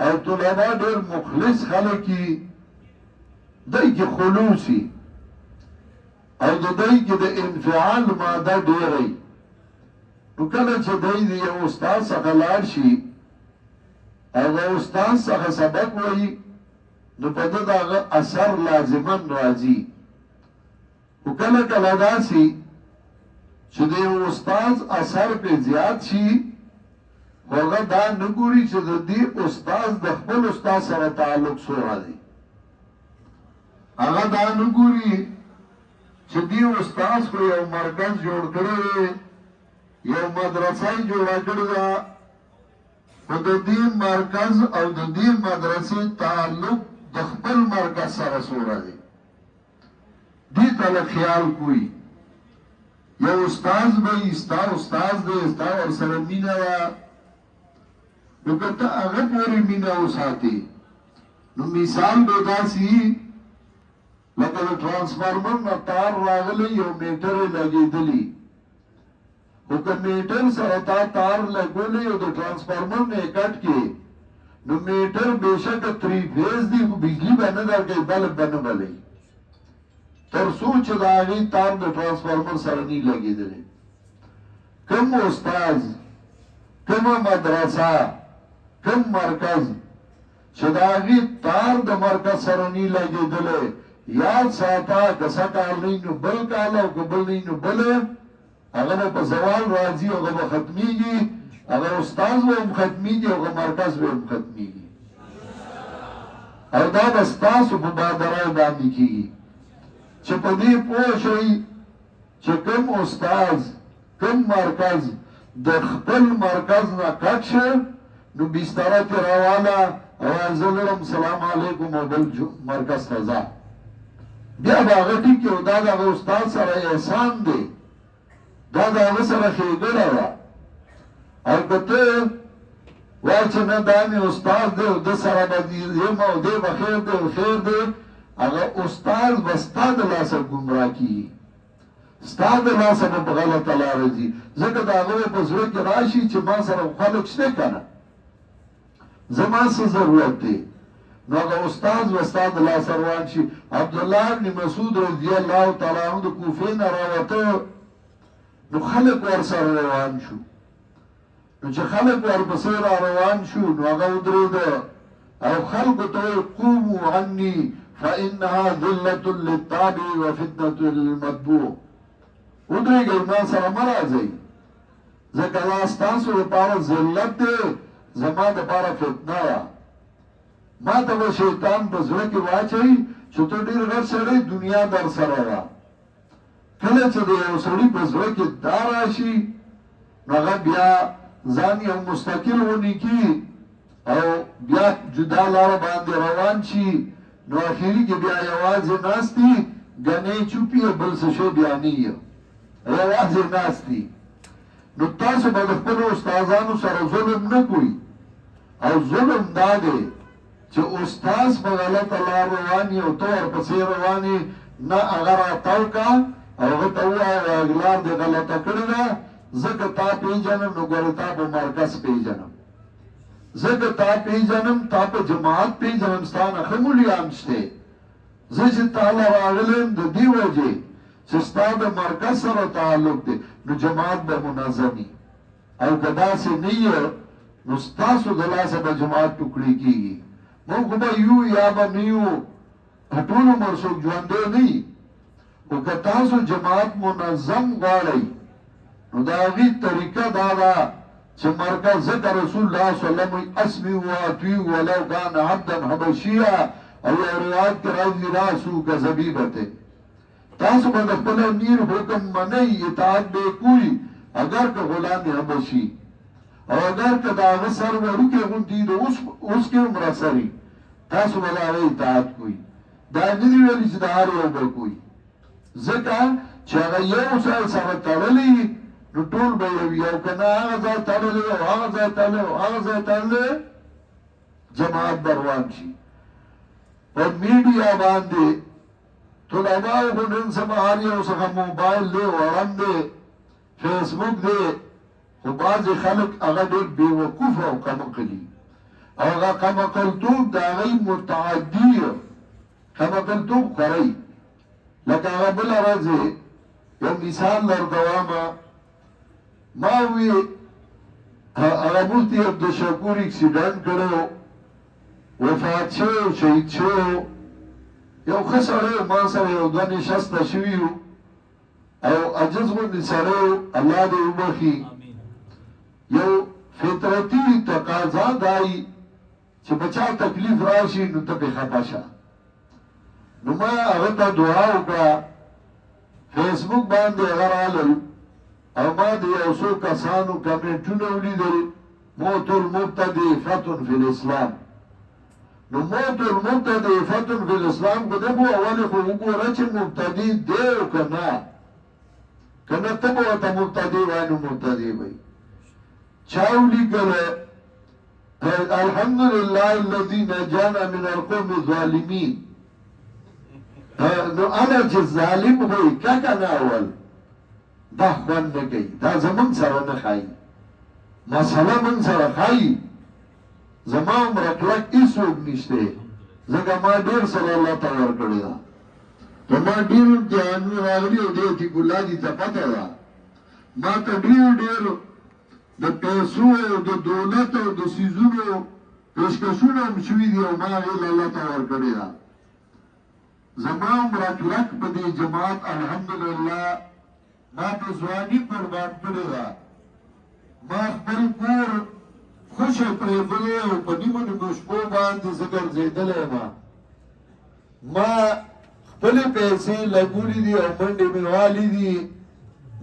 او طلبا ډېر مخلص خلک دي دای کې خلوصي او د دای کې د انفعال ماده ډېره نو کله چې دای د یو استاد څخه لاړ شي او د استاد څخه سبق وایي نو په ده د هغه اثر لازما راځي خو کله کله داسې چې د یو استاد اثر پې زیات شي خو هغه دا نه ګوري چې د دې استاد د خپل استاد سره تعلق څومره دی هغه دا نه ګوري چې دې استاد خو یو مرکز جوړ کړی دی یو مدرسه یې جوړه کړې ده خو د دې مرکز او د دې مدرسې تعلق د خپل مرکز سره څومره دی دې ته له خیال کوي یو استاد به ستا استاد دی ستا ورسره مینه وه نو که ته هغه پورې مینه وساتې نو مثال به داسې لکه د ټرانسفارمر نه تار راغلی یو میټر یې لګېدلي خو که میټر سره تا تار لګولی او د ټرانسفارمر نه یې کټ کړې نو میټر بېشکه 3 فیز دی خو بجلي به نه درکوي بلب به نه بلی تر څو چې د هغې تار د ټرانسفارمر سره نه لګېدلی کوم استاذ کومه مدرسه کوم مرکز چې د هغې تار د مرکز سره نه لګېدلی یاد ساته که سږ کال نه نو بل کال او که بل نه نو بله هغه به په زوال راځي هغه به ختمیږي هغه استاذ به هم ختمیږي هغه مرکز به هم ختمیږي او دا به ستاسو په بادرای باندې کېږي چې په دې پوه شئ چې کوم استاذ کوم مرکز د خپل مرکز نه کټ شه نو بستره ترې راواله او زه لړم سلام علیکم او بل مرکز ته ځه بیا به هغه ټیک او دا د هغه استاد سره احسان دی دا د هغه سره ښېګړه ده او که ته وایې چې نه دا مې استاد دی او ده سره به یم او دی به خیر دی او خیر دی هغه استاد به ستا د لاسه ګمراه کېږي ستا د لاسه به په غلطه لاره ځي ځکه د هغه په زړه کې راشي چې ما سره خلک شته که نه زما څه ضرورت دی نو هغه استاد به ستا د لاسه روان شي عبدالله بن مسعود رضی الله تعالی عنه د کوفې نه راوته نو خلک ورسره روان شو نو چې خلک ورپسې را روان شو نو هغه ودرېده او خلکو ته ویل قوموا عني فإنها ذلة للتابع وفتنة للمتبوع ودرېږئ ما سره مه راځئ ځکه دا ستاسو لپاره ذلت دی زما دپاره فتنه ده ما ته به شیطان په زړه کې واچوي چې ته ډېر غټ سړی دنیا در سره ده کله چې د یو سړي په زړه کې دا راشي نو هغه بیا ځان یو مستقل ونیکي او بیا جدا لاره باندې روان شي نو اخري کې بیا یوازې ناستي ګنې چوپي بل څه شی بیا نه یې یوازې ناستي نو تاسو به د خپلو استادانو سره ظلم نه کوئ او ظلم دا دی چې استاذ په غلطه لار روان یي او ته ورپسې روان یې نه هغه راتاو که او هغه ته ووایه لار دې غلطه کړې ده ځکه تا پېژنم نو ګوره تا په مرکز پېژنم ځکه تا پېژنم تا په جماعت پېژنم ستا نه ښه مولیان شته زه چې تا له راغلی یم د دې وجې چې ستا د مرکز سره تعلق دی نو جماعت به منظمي او که داسې نه یې نو ستاسو د لاسه به جماعت ټوکړې کېږي موږ خو به یو یا به نه یو ټول عمر څوک ژوندی نه وي خو که تاسو جماعت منظم غواړئ نو د هغې طریقه دا ده چې مرکز ذکر رسول الله صلی الله علیه وسلم اسمعوا واطیعوا ولو کان عبدا حبشیا او یو روایت کې راځي راسو کزبیبته تاسو به د خپل امیر حکم منئ اطاعت به کوئ اگر که غلام حبشي او اگر که د هغه سر وړوکی غوندې د اوس کې عمره سري تاسو به د هغه اطاعت کوئ دا نه دي ویلي چې د هر یو به کوئ ځکه چې هغه یو ځای سره تړلی نو ټول به یو که نه هغه ځای تړلی او هغه ځای تړلی او هغه ځای تړلی جماعت به روان شي په میډیا باندې طلباو خو نن سبا هر یو څخه موبایل دی وړن دی فیسبوک دی خو بعضې خلک هغه ډېر بېوقوفه او کمعقلي او هغه کمقلتوب د هغې متعدي کمقلتوب خورئ. لکه هغه بله ورځ یو مثال درکومه، ما وی هغه مفتي عبدالشکور اکسیډنټ کړی وفات شوی شهید شوی یو ښه سړی ما سره یو دوه نشسته شوي وو او عجز غوندې سړی الله دې وبخي. یو فطرتي تقاضا دای چې بچا تکلیف راشي نو ته پې خفه شه. نو ما هغه ته دعا وکړه، فیسبوک باندې هغه رالل او ما د یو څو کسانو کمنټونه ولیدل، موت المبتدی فتن فی الاسلام. نو موت المبتدی فتن فی الاسلام کو دغه اول خو وګوره چې مبتدی دی او کنه کنه ته به ته مبتدی وای نو مبتدی وای. چاولی کله الحمدلله الذي نجانا من القوم الظالمين. نو انا چې ظالم وای کله اول دا خوند نه کوي، دا زمون سره نه خایي، مسله من سره خایي. زما عمر کلک هیڅوک نشته، ځکه ما ډېر سره الله ته ورکړې ده. نو ما ډېر امتحانونه راغلي او دې عتیق الله دي ته پته ده ما ته ډېر د پیسو او د دولت او د څیزونو پیشکشونه هم شوي دي او ما هغې له الله ته ورکړې ده. زما عمر کلک په دې جماعت الحمدلله ما په ځواني قربان کړې ده. ما خپل کور خوشه پرېښودی او په نیمو نیمو شپو باندې زه ګرځېدلی یم. ما خپلې پیسې لګولي دي او منډې مې والي دي،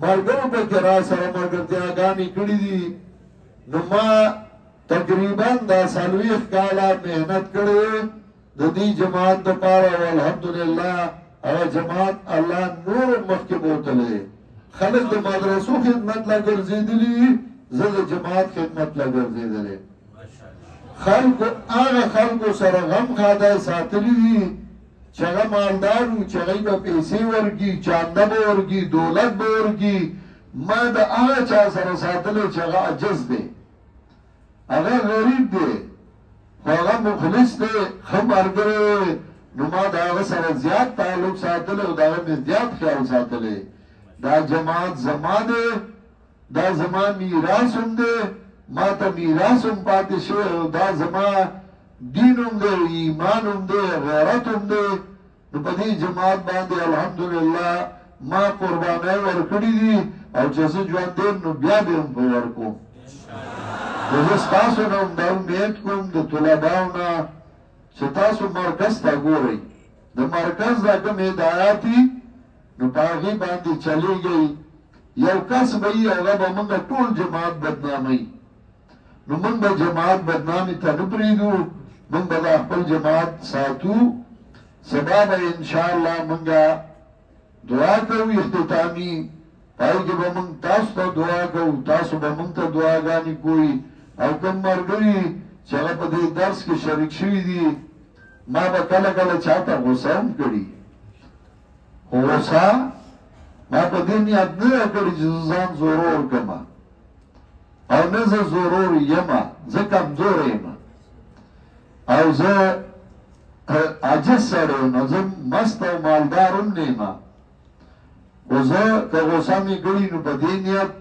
ملګرو پکې را سره ملګرتیاګانې کړي دي. نو ما تقریبا دا 40 کاله محنت کړی د دې جماعت دپاره او الحمدلله هغه جماعت الله نور مخکې بوتلی. خلک د مدرسو خدمت لا ګرځېدلي، زه د جماعت خدمت لا ګرځېدلی. هغه خلکو سره غم خاده ساتلي دي چې هغه مالدار وو، چې هغوی به پیسې ورکړي، چانده به ورکړي، دولت به ورکړي. ما د هغه چا سره ساتلی چې هغه عجز دی، هغه غریب دی، خو هغه مخلص دی، ښه ملګری. نو ما د هغه سره زیات تعلق ساتلی او د هغه مې زیات خیال ساتلی. دا جماعت زما دی، دا زما میراث هم دی، ما ته میراث هم پاتې شوی او دا زما دین هم دی، ایمان هم دی، غیرت هم دی. نو په دې جماعت باندې الحمدلله ما قربانۍ ورکړي دي او چې زه ژوندی یم نو بیا به هم په ورکوم. نو زه ستاسو نه هم دا امید کوم د طلباو نه چې تاسو مرکز ته ګورئ، د مرکز دا کوم هدایات دي نو په هغې باندې چلیږئ. یو کس به وي هغه به موږ ټول جماعت بدناموي، نو موږ به جماعت بدنامي ته نه پرېږدو، موږ به دا خپل جماعت ساتو. سبا به انشاءالله موږ دعا کوو اختتامي، پای کې به موږ تاسو ته دعا کوو، تاسو به موږ ته دعاګانې کوئ. او کوم ملګري چې هغه په دې درس کې شریک شوي دي، ما به کله کله چاته غوسه هم کړي، خو غوسه ما په دې نیت نه ده کړې چې زه ځان زورور کړم، او نه زه زورور یم، زه کمزوری یم او زه عاجز سړی یم، زه مست او مالدار هم نه یم. خو زه که غوسه مې کړي نو په دې نیت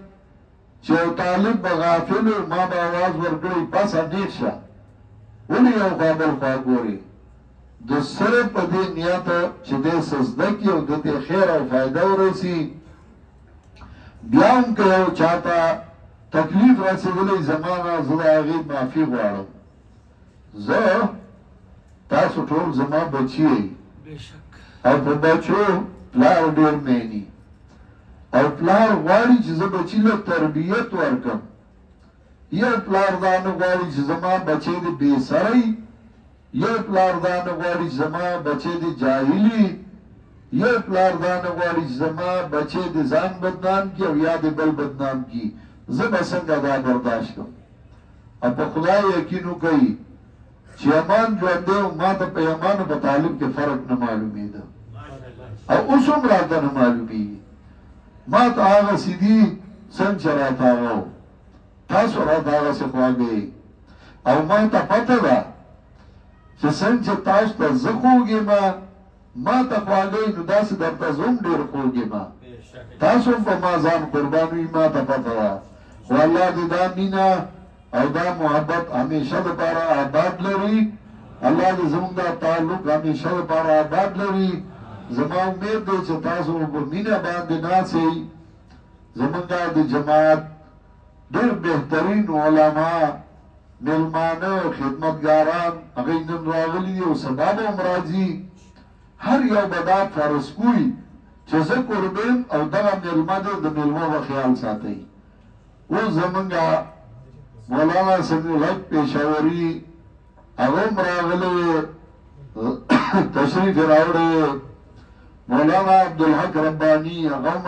چې یو طالب به غافل ما به اواز ورکړی پسه نیغ شه، ولې یو خوا بل خوا ګورې؟ د صرف په دې نیت چې دی څه زده کړي او د دې خیر او فایده ورسي. بیا هم که یو چاته تکلیف رسېدلی زما نه، زه د هغې معافي غواړم. زه تاسو ټول زما بچي یئ او په بچو پلار ډېر میني او پلار غواړي چې زه بچي له تربیت ورکړم. یو پلار دا نه غواړي چې زما بچی دې بې سره یو پلار دا نه غواړي چې زما بچی دې جاهلي، یو پلار دا نه غواړي چې زما بچی دې ځان بدنام کړي او یا دې بل بدنام کړي. زه به څنګه دا برداشت کړم؟ او په خدای یقین وکړئ چې امان ژوندی و، ما ته په امان او په طالب کې فرق نه معلومېده او اوس هم راته نه معلومېږي. ما ته هغسې دي څنګه چې راته هغه و، تاسو راته هغسې خواږه یئ او ما ته پته ده چې څنګه چې تاسو ته زه خوږ یم ما ته خواږئ نو داسې درته زه هم ډېر خوږ یم تاسو هم په ما ځان قربان وي ما ته پته ده خو الله دې دا مینه او دا محبت همیشه دپاره آباد لري الله دې زموږ دا تعلق همیشه دپاره آباد لري زما امید دی چې تاسو په مینه باندې ناڅئ زموږ د جماعت ډېر بهترین علما مېلمانه خدمتګاران هغوی نن راغلي دي او سبا به هم راځي هر یو به دا فرض کوي چې زه قربیم او دغه مېلمه دی د مېلمه به خیال ساتئ اوس زموږ مولانا سمیع الحق پېښوري هغه هم راغلی تشریف یې راوړی مولانا عبدالحق رباني هغه هم